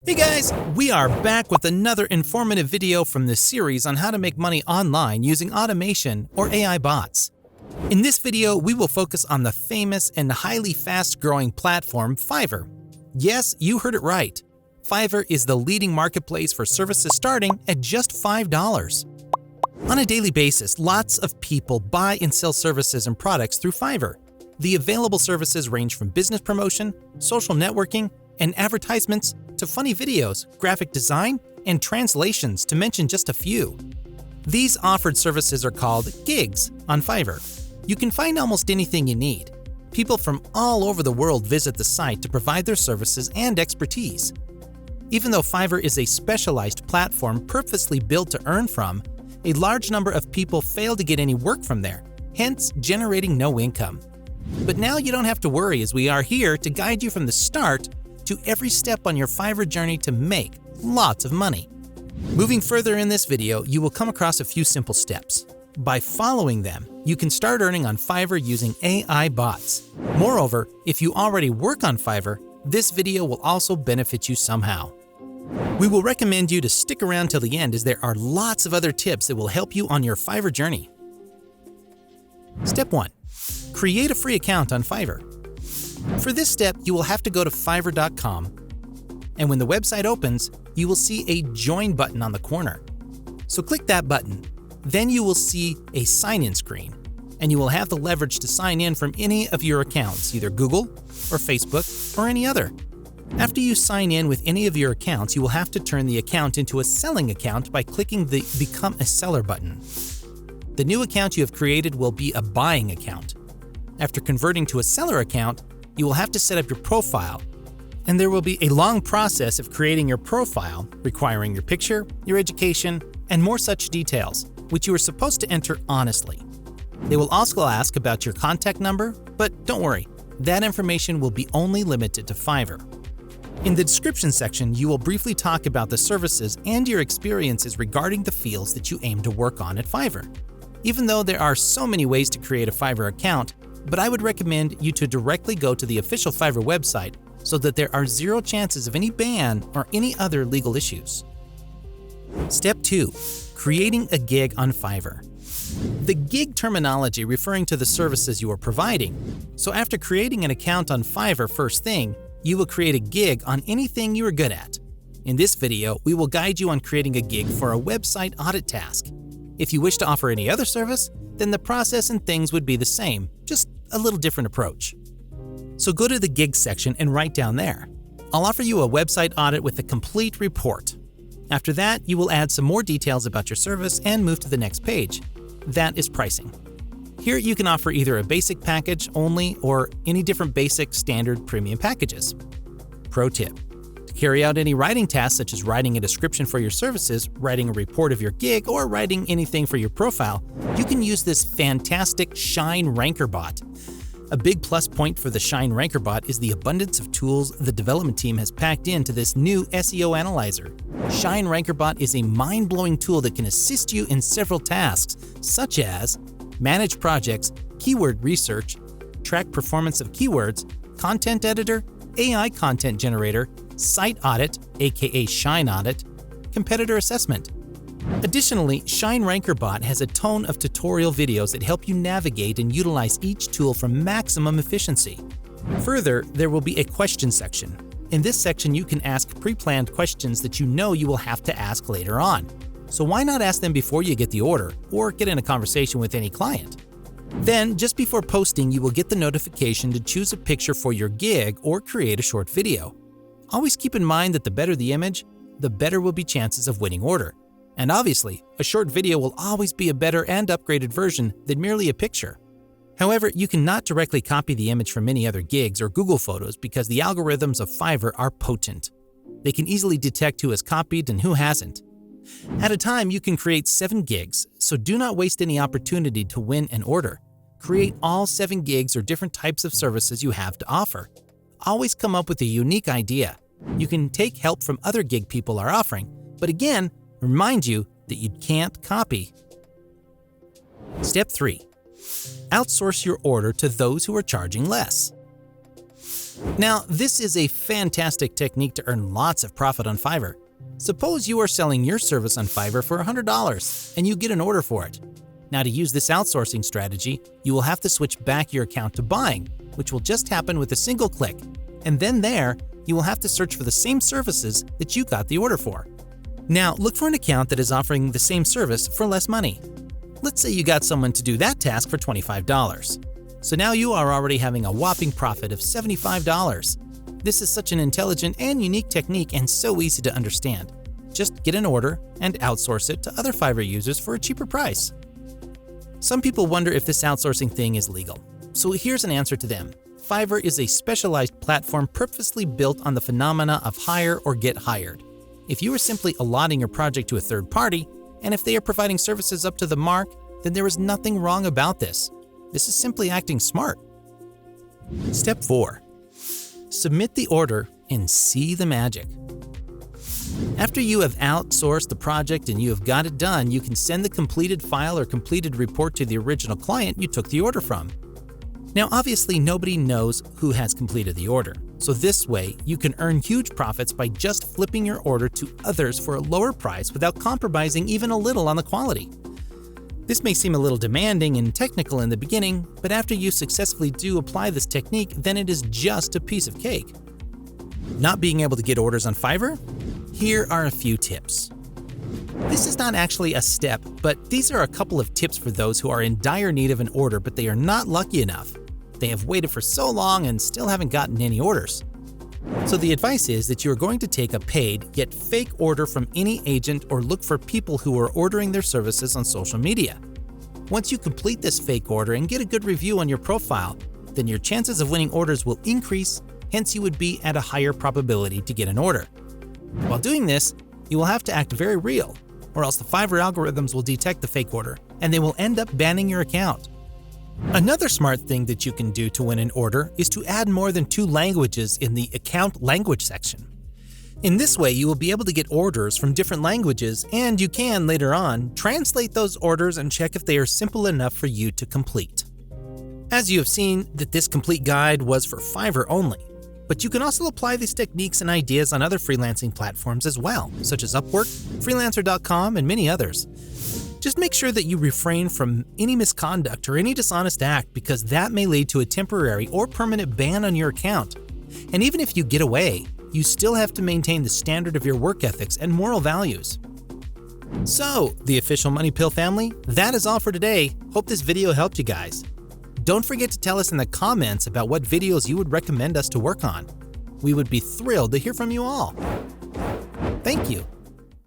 Hey guys, we are back with another informative video from this series on how to make money online using automation or AI bots. In this video, we will focus on the famous and highly fast-growing platform Fiverr. Yes, you heard it right. Fiverr is the leading marketplace for services starting at just $5. On a daily basis, lots of people buy and sell services and products through Fiverr. The available services range from business promotion, social networking, and advertisements to funny videos, graphic design, and translations, to mention just a few. These offered services are called gigs on Fiverr. You can find almost anything you need. People from all over the world visit the site to provide their services and expertise. Even though Fiverr is a specialized platform purposely built to earn from, a large number of people fail to get any work from there, hence generating no income. But now you don't have to worry, as we are here to guide you from the start to every step on your Fiverr journey to make lots of money. Moving further in this video, you will come across a few simple steps. By following them, you can start earning on Fiverr using AI bots. Moreover, if you already work on Fiverr, this video will also benefit you somehow. We will recommend you to stick around till the end, as there are lots of other tips that will help you on your Fiverr journey. Step 1. Create a free account on Fiverr. For this step, you will have to go to fiverr.com, and when the website opens, you will see a Join button on the corner. So click that button. Then you will see a sign-in screen, and you will have the leverage to sign in from any of your accounts, either Google or Facebook or any other. After you sign in with any of your accounts, you will have to turn the account into a selling account by clicking the Become a Seller button. The new account you have created will be a buying account. After converting to a seller account, you will have to set up your profile, and there will be a long process of creating your profile, requiring your picture, your education, and more such details, which you are supposed to enter honestly. They will also ask about your contact number, but don't worry, that information will be only limited to Fiverr. In the description section, you will briefly talk about the services and your experiences regarding the fields that you aim to work on at Fiverr. Even though there are so many ways to create a Fiverr account, but I would recommend you to directly go to the official Fiverr website so that there are zero chances of any ban or any other legal issues. Step 2. Creating a gig on Fiverr. The gig terminology referring to the services you are providing. So after creating an account on Fiverr first thing, you will create a gig on anything you are good at. In this video, we will guide you on creating a gig for a website audit task. If you wish to offer any other service, then the process and things would be the same, just a little different approach. So go to the gigs section and write down there. I'll offer you a website audit with a complete report. After that, you will add some more details about your service and move to the next page. That is pricing. Here you can offer either a basic package only or any different basic, standard, premium packages. Pro tip: to carry out any writing tasks such as writing a description for your services, writing a report of your gig, or writing anything for your profile, you can use this fantastic Shine Ranker bot. A big plus point for the Shine Ranker bot is the abundance of tools the development team has packed into this new SEO analyzer. Shine Ranker bot is a mind-blowing tool that can assist you in several tasks, such as manage projects, keyword research, track performance of keywords, content editor, AI content generator, site audit, aka Shine Audit, competitor assessment. Additionally, Shine Ranker bot has a ton of tutorial videos that help you navigate and utilize each tool for maximum efficiency. Further, there will be a question section. In this section, you can ask pre-planned questions that you know you will have to ask later on. So why not ask them before you get the order or get in a conversation with any client? Then, just before posting, you will get the notification to choose a picture for your gig or create a short video. Always keep in mind that the better the image, the better will be chances of winning order. And obviously, a short video will always be a better and upgraded version than merely a picture. However, you cannot directly copy the image from any other gigs or Google Photos because the algorithms of Fiverr are potent. They can easily detect who has copied and who hasn't. At a time, you can create 7 gigs, so do not waste any opportunity to win an order. Create all 7 gigs or different types of services you have to offer. Always come up with a unique idea. You can take help from other gig people are offering, but again, remind you that you can't copy. Step 3. Outsource your order to those who are charging less. Now, this is a fantastic technique to earn lots of profit on Fiverr. Suppose you are selling your service on Fiverr for $100 and you get an order for it. Now, to use this outsourcing strategy, you will have to switch back your account to buying, which will just happen with a single click. And then you will have to search for the same services that you got the order for. Now, look for an account that is offering the same service for less money. Let's say you got someone to do that task for $25. So now you are already having a whopping profit of $75. This is such an intelligent and unique technique and so easy to understand. Just get an order and outsource it to other Fiverr users for a cheaper price. Some people wonder if this outsourcing thing is legal. So here's an answer to them. Fiverr is a specialized platform purposely built on the phenomena of hire or get hired. If you are simply allotting your project to a third party, and if they are providing services up to the mark, then there is nothing wrong about this. This is simply acting smart. Step 4. Submit the order and see the magic. After you have outsourced the project and you have got it done, you can send the completed file or completed report to the original client you took the order from. Now, obviously, nobody knows who has completed the order, so this way you can earn huge profits by just flipping your order to others for a lower price without compromising even a little on the quality. This may seem a little demanding and technical in the beginning, but after you successfully do apply this technique, then it is just a piece of cake. Not being able to get orders on Fiverr? Here are a few tips. This is not actually a step, but these are a couple of tips for those who are in dire need of an order but they are not lucky enough. They have waited for so long and still haven't gotten any orders. So the advice is that you are going to take a paid yet fake order from any agent or look for people who are ordering their services on social media. Once you complete this fake order and get a good review on your profile, then your chances of winning orders will increase, hence you would be at a higher probability to get an order. While doing this, you will have to act very real, or else the Fiverr algorithms will detect the fake order and they will end up banning your account. Another smart thing that you can do to win an order is to add more than 2 languages in the account language section. In this way, you will be able to get orders from different languages, and you can, later on, translate those orders and check if they are simple enough for you to complete. As you have seen, that this complete guide was for Fiverr only, but you can also apply these techniques and ideas on other freelancing platforms as well, such as Upwork, Freelancer.com, and many others. Just make sure that you refrain from any misconduct or any dishonest act, because that may lead to a temporary or permanent ban on your account. And even if you get away, you still have to maintain the standard of your work ethics and moral values. So, the official Money Pill family, that is all for today. Hope this video helped you guys. Don't forget to tell us in the comments about what videos you would recommend us to work on. We would be thrilled to hear from you all. Thank you.